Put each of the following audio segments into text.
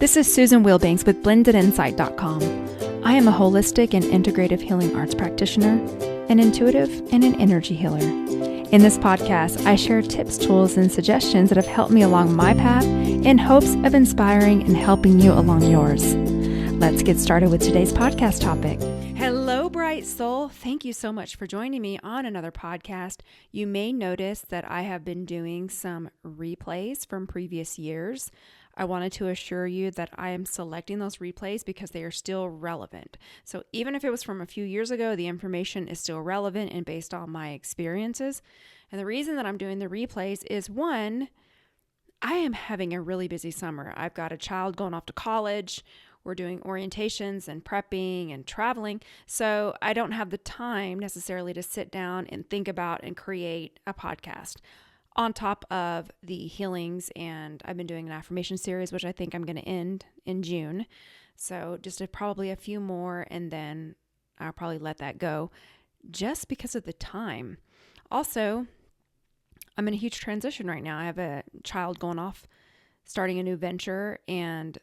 This is Susan Wilbanks with blendedinsight.com. I am a holistic and integrative healing arts practitioner, an intuitive, and an energy healer. In this podcast, I share tips, tools, and suggestions that have helped me along my path in hopes of inspiring and helping you along yours. Let's get started with today's podcast topic. Hello, bright soul. Thank you so much for joining me on another podcast. You may notice that I have been doing some replays from previous years. I wanted to assure you that I am selecting those replays because they are still relevant. So even if it was from a few years ago, the information is still relevant and based on my experiences. And the reason that I'm doing the replays is, one, I am having a really busy summer. I've got a child going off to college. We're doing orientations and prepping and traveling. So I don't have the time necessarily to sit down and think about and create a podcast. On top of the healings, and I've been doing an affirmation series, which I think I'm going to end in June. So just probably a few more, and then I'll probably let that go just because of the time. Also, I'm in a huge transition right now. I have a child going off, starting a new venture, and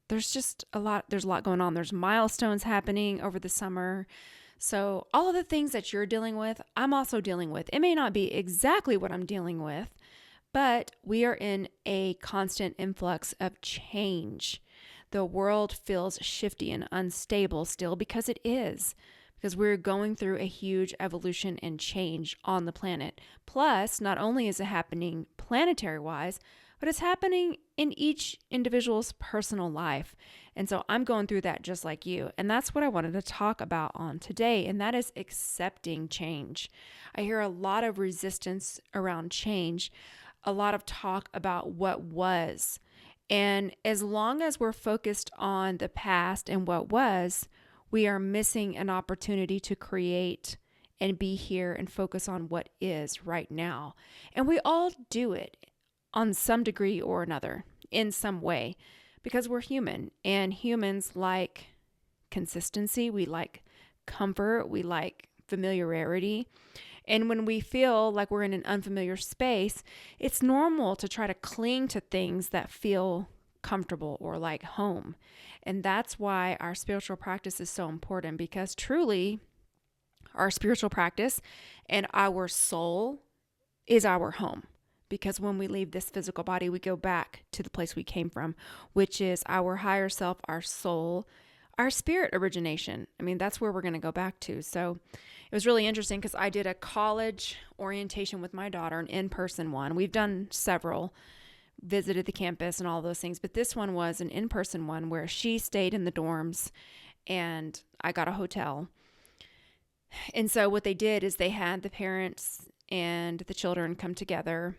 there's a lot going on. There's milestones happening over the summer. So all of the things that you're dealing with, I'm also dealing with. It may not be exactly what I'm dealing with, but we are in a constant influx of change. The world feels shifty and unstable still because it is, because we're going through a huge evolution and change on the planet. Plus, not only is it happening planetary-wise, but it's happening in each individual's personal life. And so I'm going through that just like you. And that's what I wanted to talk about on today. And that is accepting change. I hear a lot of resistance around change, a lot of talk about what was. And as long as we're focused on the past and what was, we are missing an opportunity to create and be here and focus on what is right now. And we all do it on some degree or another, in some way, because we're human, and humans like consistency, we like comfort, we like familiarity. And when we feel like we're in an unfamiliar space, it's normal to try to cling to things that feel comfortable or like home. And that's why our spiritual practice is so important, because truly our spiritual practice and our soul is our home. Because when we leave this physical body, we go back to the place we came from, which is our higher self, our soul, our spirit origination. I mean, that's where we're going to go back to. So it was really interesting because I did a college orientation with my daughter, an in-person one. We've done several, visited the campus and all those things, but this one was an in-person one where she stayed in the dorms and I got a hotel. And so what they did is they had the parents and the children come together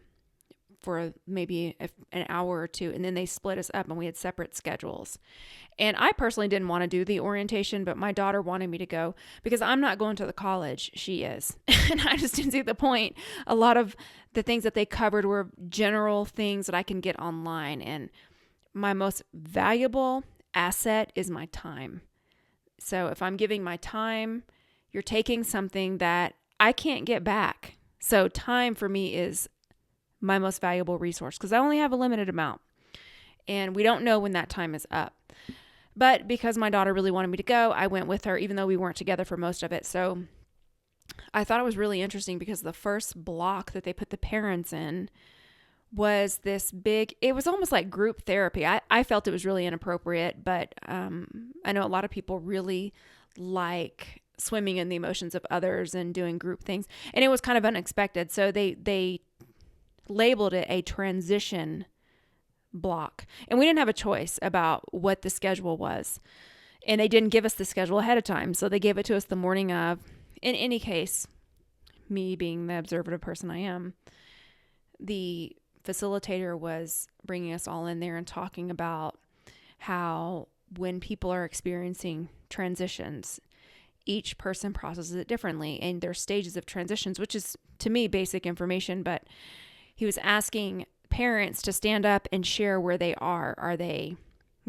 for maybe an hour or two, and then they split us up and we had separate schedules. And I personally didn't want to do the orientation, but my daughter wanted me to go because I'm not going to the college. She is. And I just didn't see the point. A lot of the things that they covered were general things that I can get online. And my most valuable asset is my time. So if I'm giving my time, you're taking something that I can't get back. So time for me is my most valuable resource because I only have a limited amount and we don't know when that time is up. But because my daughter really wanted me to go, I went with her even though we weren't together for most of it. So I thought it was really interesting because the first block that they put the parents in was this big, it was almost like group therapy. I felt it was really inappropriate, but I know a lot of people really like swimming in the emotions of others and doing group things. And it was kind of unexpected. So they labeled it a transition block. And we didn't have a choice about what the schedule was. And they didn't give us the schedule ahead of time. So they gave it to us the morning of. In any case, me being the observative person I am, the facilitator was bringing us all in there and talking about how when people are experiencing transitions, each person processes it differently and there's stages of transitions, which is to me basic information, but he was asking parents to stand up and share where they are. Are they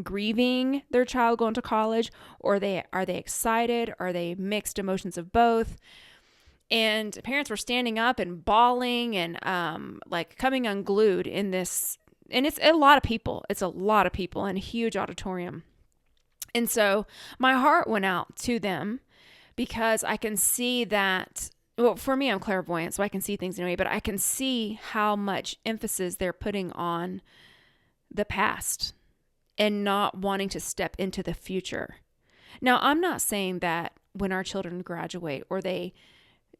grieving their child going to college, or are they excited? Are they mixed emotions of both? And parents were standing up and bawling and like coming unglued in this And it's a lot of people. It's a lot of people in a huge auditorium. And so my heart went out to them because I can see that, well, for me, I'm clairvoyant, so I can see things anyway, but I can see how much emphasis they're putting on the past and not wanting to step into the future. Now, I'm not saying that when our children graduate or they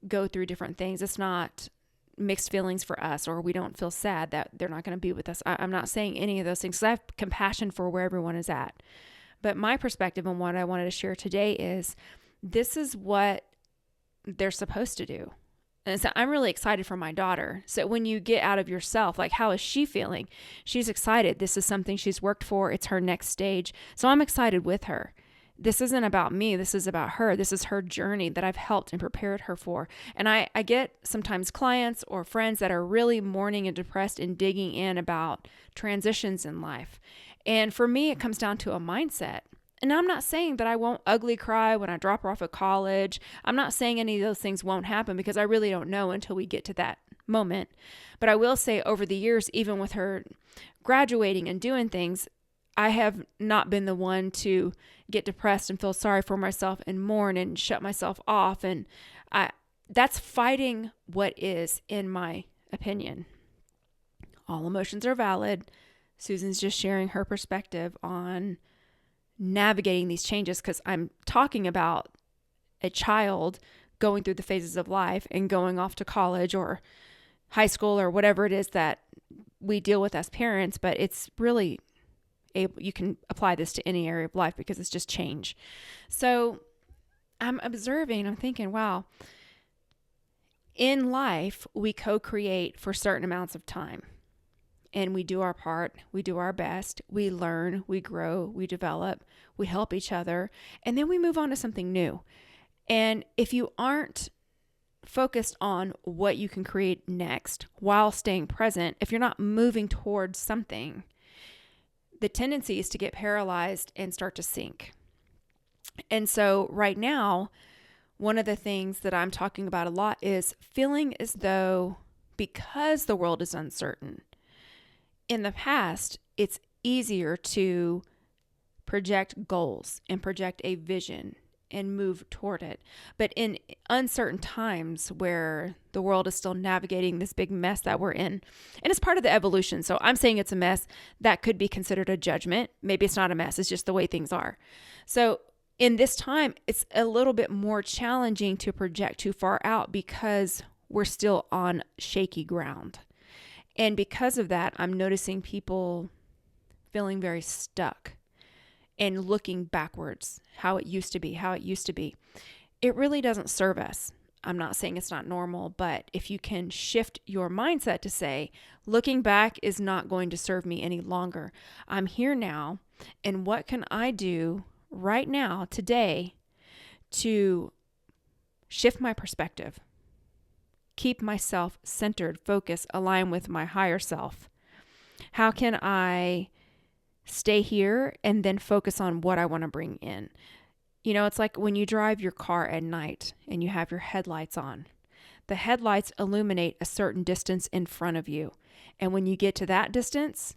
go through different things, it's not mixed feelings for us, or we don't feel sad that they're not going to be with us. I'm not saying any of those things, because I have compassion for where everyone is at. But my perspective and what I wanted to share today is this is what they're supposed to do. And so I'm really excited for my daughter. So when you get out of yourself, like, how is she feeling? She's excited. This is something she's worked for. It's her next stage. So I'm excited with her. This isn't about me. This is about her. This is her journey that I've helped and prepared her for. And I get sometimes clients or friends that are really mourning and depressed and digging in about transitions in life. And for me, it comes down to a mindset. And I'm not saying that I won't ugly cry when I drop her off at college. I'm not saying any of those things won't happen, because I really don't know until we get to that moment. But I will say, over the years, even with her graduating and doing things, I have not been the one to get depressed and feel sorry for myself and mourn and shut myself off. And that's fighting what is, in my opinion. All emotions are valid. Susan's just sharing her perspective on navigating these changes, because I'm talking about a child going through the phases of life and going off to college or high school or whatever it is that we deal with as parents. But it's really you can apply this to any area of life, because it's just change. So I'm observing, I'm thinking, wow, in life, we co-create for certain amounts of time. And we do our part, we do our best, we learn, we grow, we develop, we help each other, and then we move on to something new. And if you aren't focused on what you can create next while staying present, if you're not moving towards something, the tendency is to get paralyzed and start to sink. And so right now, one of the things that I'm talking about a lot is feeling as though, because the world is uncertain, in the past, it's easier to project goals and project a vision and move toward it. But in uncertain times where the world is still navigating this big mess that we're in, and it's part of the evolution. So I'm saying it's a mess that could be considered a judgment. Maybe it's not a mess. It's just the way things are. So in this time, it's a little bit more challenging to project too far out, because we're still on shaky ground. And because of that, I'm noticing people feeling very stuck and looking backwards, how it used to be. It really doesn't serve us. I'm not saying it's not normal, but if you can shift your mindset to say, looking back is not going to serve me any longer. I'm here now, and what can I do right now, today, to shift my perspective? Keep myself centered, focused, aligned with my higher self. How can I stay here and then focus on what I want to bring in? You know, it's like when you drive your car at night and you have your headlights on. The headlights illuminate a certain distance in front of you. And when you get to that distance,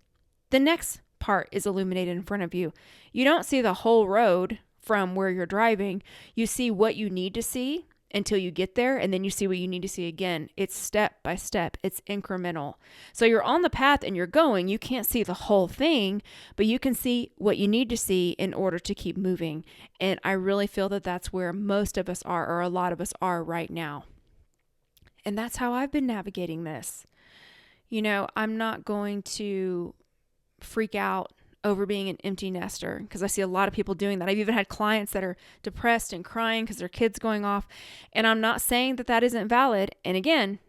the next part is illuminated in front of you. You don't see the whole road from where you're driving. You see what you need to see until you get there, and then you see what you need to see again. It's step by step. It's incremental. So you're on the path and you're going. You can't see the whole thing, but you can see what you need to see in order to keep moving. And I really feel that that's where most of us are, or a lot of us are right now. And that's how I've been navigating this. You know, I'm not going to freak out over being an empty nester, because I see a lot of people doing that. I've even had clients that are depressed and crying because their kid's going off. And I'm not saying that that isn't valid. And again,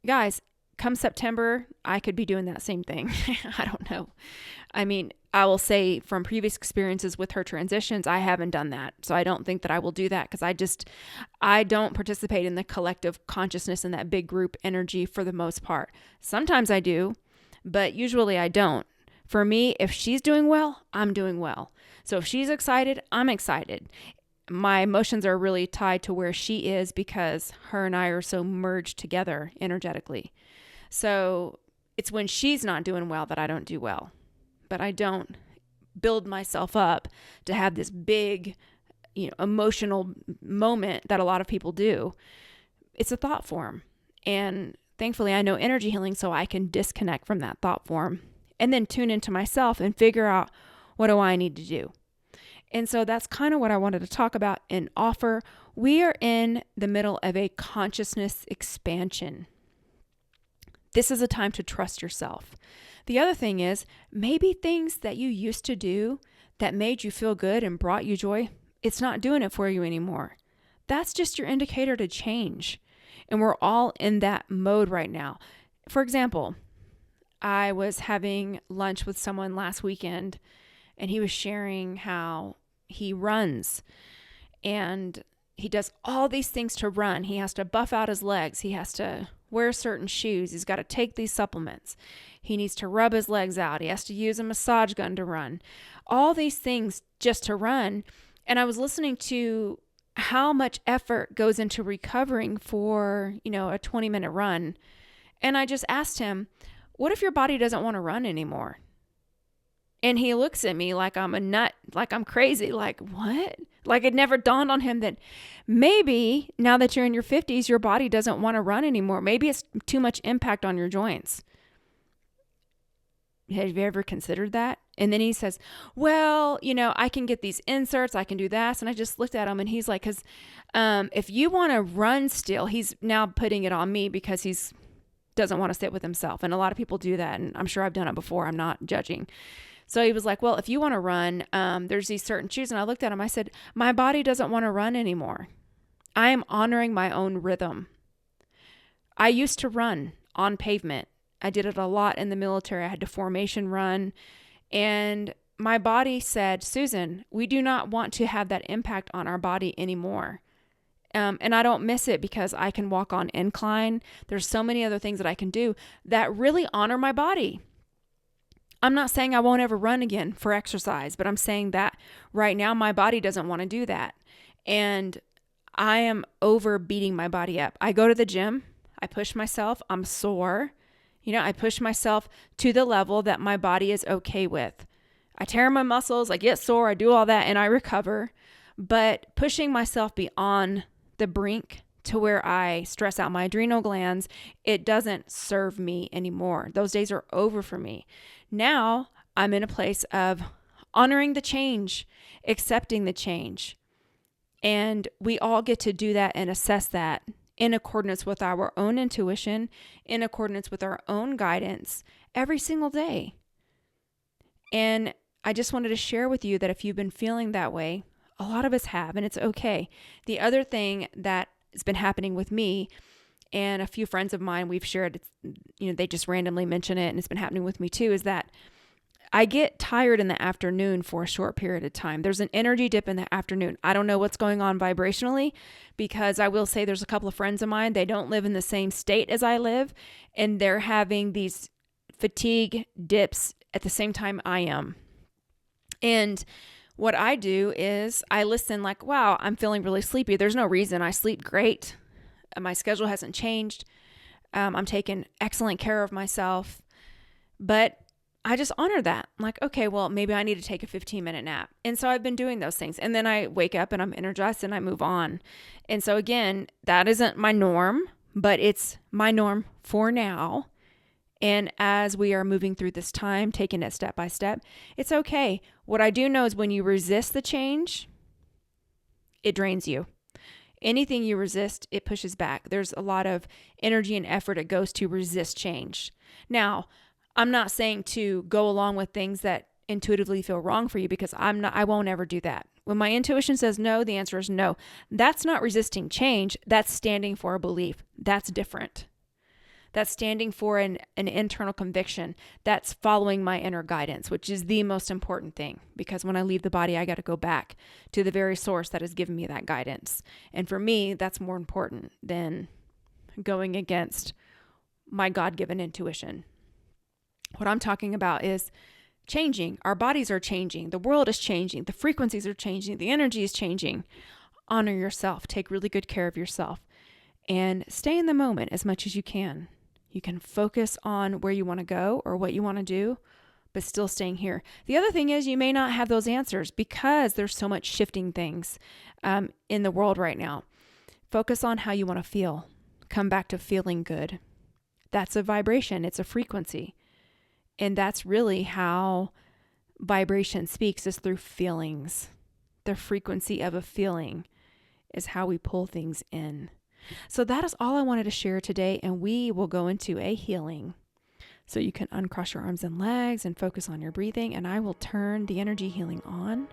guys, come September, I could be doing that same thing. I don't know. I mean, I will say from previous experiences with her transitions, I haven't done that. So I don't think that I will do that, because I don't participate in the collective consciousness and that big group energy for the most part. Sometimes I do, but usually I don't. For me, if she's doing well, I'm doing well. So if she's excited, I'm excited. My emotions are really tied to where she is, because her and I are so merged together energetically. So It's when she's not doing well that I don't do well. But I don't build myself up to have this big, emotional moment that a lot of people do. It's a thought form. And thankfully, I know energy healing, so I can disconnect from that thought form and then tune into myself and figure out, what do I need to do? And so that's kind of what I wanted to talk about and offer. We are in the middle of a consciousness expansion. This is a time to trust yourself. The other thing is, maybe things that you used to do that made you feel good and brought you joy, it's not doing it for you anymore. That's just your indicator to change. And we're all in that mode right now. For example, I was having lunch with someone last weekend, and he was sharing how he runs and he does all these things to run. He has to buff out his legs. He has to wear certain shoes. He's got to take these supplements. He needs to rub his legs out. He has to use a massage gun to run. All these things just to run. And I was listening to how much effort goes into recovering for, a 20-minute run. And I just asked him, what if your body doesn't want to run anymore? And he looks at me like I'm a nut, like I'm crazy, like, what? Like it never dawned on him that maybe now that you're in your 50s, your body doesn't want to run anymore. Maybe it's too much impact on your joints. Have you ever considered that? And then he says, well, I can get these inserts, I can do that. And I just looked at him and he's like, because if you want to run still, he's now putting it on me because he's doesn't want to sit with himself. And a lot of people do that. And I'm sure I've done it before. I'm not judging. So he was like, well, if you want to run, there's these certain shoes. And I looked at him, I said, my body doesn't want to run anymore. I am honoring my own rhythm. I used to run on pavement. I did it a lot in the military. I had to formation run. And my body said, Susan, we do not want to have that impact on our body anymore. And I don't miss it because I can walk on incline. There's so many other things that I can do that really honor my body. I'm not saying I won't ever run again for exercise, but I'm saying that right now my body doesn't want to do that. And I am over beating my body up. I go to the gym. I push myself. I'm sore. I push myself to the level that my body is okay with. I tear my muscles. I get sore. I do all that and I recover. But pushing myself beyond the brink to where I stress out my adrenal glands, it doesn't serve me anymore. Those days are over for me. Now I'm in a place of honoring the change, accepting the change. And we all get to do that and assess that in accordance with our own intuition, in accordance with our own guidance every single day. And I just wanted to share with you that if you've been feeling that way, a lot of us have, and it's okay. The other thing that has been happening with me and a few friends of mine, we've shared, they just randomly mention it, and it's been happening with me too, is that I get tired in the afternoon for a short period of time. There's an energy dip in the afternoon. I don't know what's going on vibrationally, because I will say there's a couple of friends of mine, they don't live in the same state as I live, and they're having these fatigue dips at the same time I am. And what I do is I listen like, wow, I'm feeling really sleepy. There's no reason. I sleep great. My schedule hasn't changed. I'm taking excellent care of myself. But I just honor that. I'm like, okay, well, maybe I need to take a 15-minute nap. And so I've been doing those things. And then I wake up and I'm energized and I move on. And so again, that isn't my norm, but it's my norm for now. And as we are moving through this time, taking it step by step, it's okay. What I do know is when you resist the change, it drains you. Anything you resist, it pushes back. There's a lot of energy and effort it goes to resist change. Now, I'm not saying to go along with things that intuitively feel wrong for you, because I won't ever do that. When my intuition says no, the answer is no. That's not resisting change. That's standing for a belief. That's different. That's standing for an internal conviction. That's following my inner guidance, which is the most important thing. Because when I leave the body, I got to go back to the very source that has given me that guidance. And for me, that's more important than going against my God-given intuition. What I'm talking about is changing. Our bodies are changing. The world is changing. The frequencies are changing. The energy is changing. Honor yourself. Take really good care of yourself. And stay in the moment as much as you can. You can focus on where you want to go or what you want to do, but still staying here. The other thing is you may not have those answers because there's so much shifting things in the world right now. Focus on how you want to feel. Come back to feeling good. That's a vibration. It's a frequency. And that's really how vibration speaks, is through feelings. The frequency of a feeling is how we pull things in. So that is all I wanted to share today, and we will go into a healing. So you can uncross your arms and legs and focus on your breathing, and I will turn the energy healing on.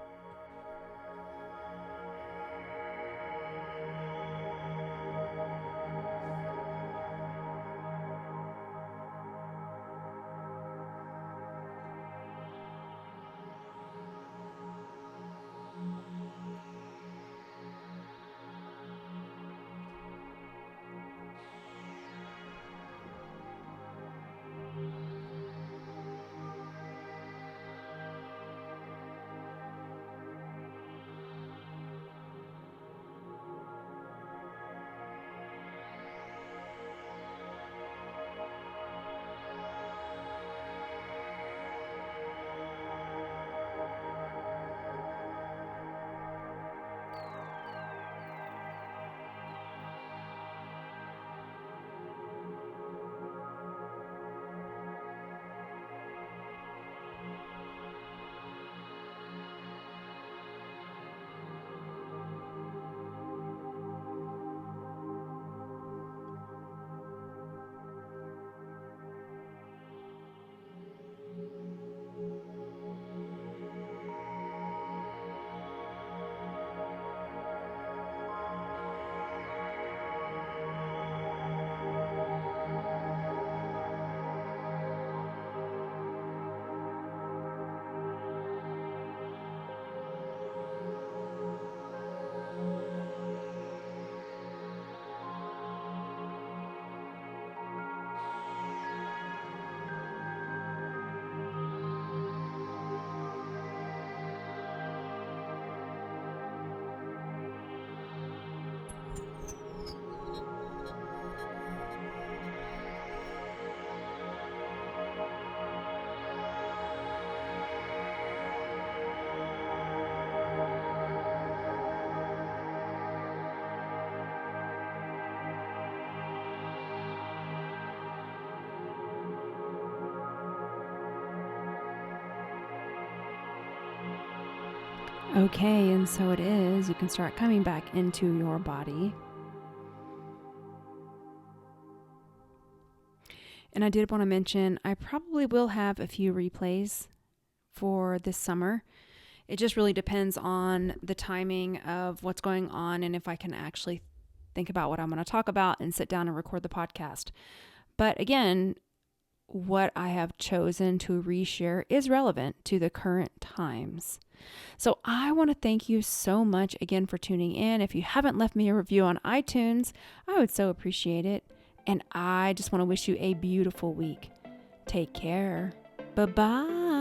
Okay, and so it is. You can start coming back into your body. And I did want to mention, I probably will have a few replays for this summer. It just really depends on the timing of what's going on and if I can actually think about what I'm going to talk about and sit down and record the podcast. But again, what I have chosen to reshare is relevant to the current times. So I want to thank you so much again for tuning in. If you haven't left me a review on iTunes, I would so appreciate it. And I just want to wish you a beautiful week. Take care. Bye-bye.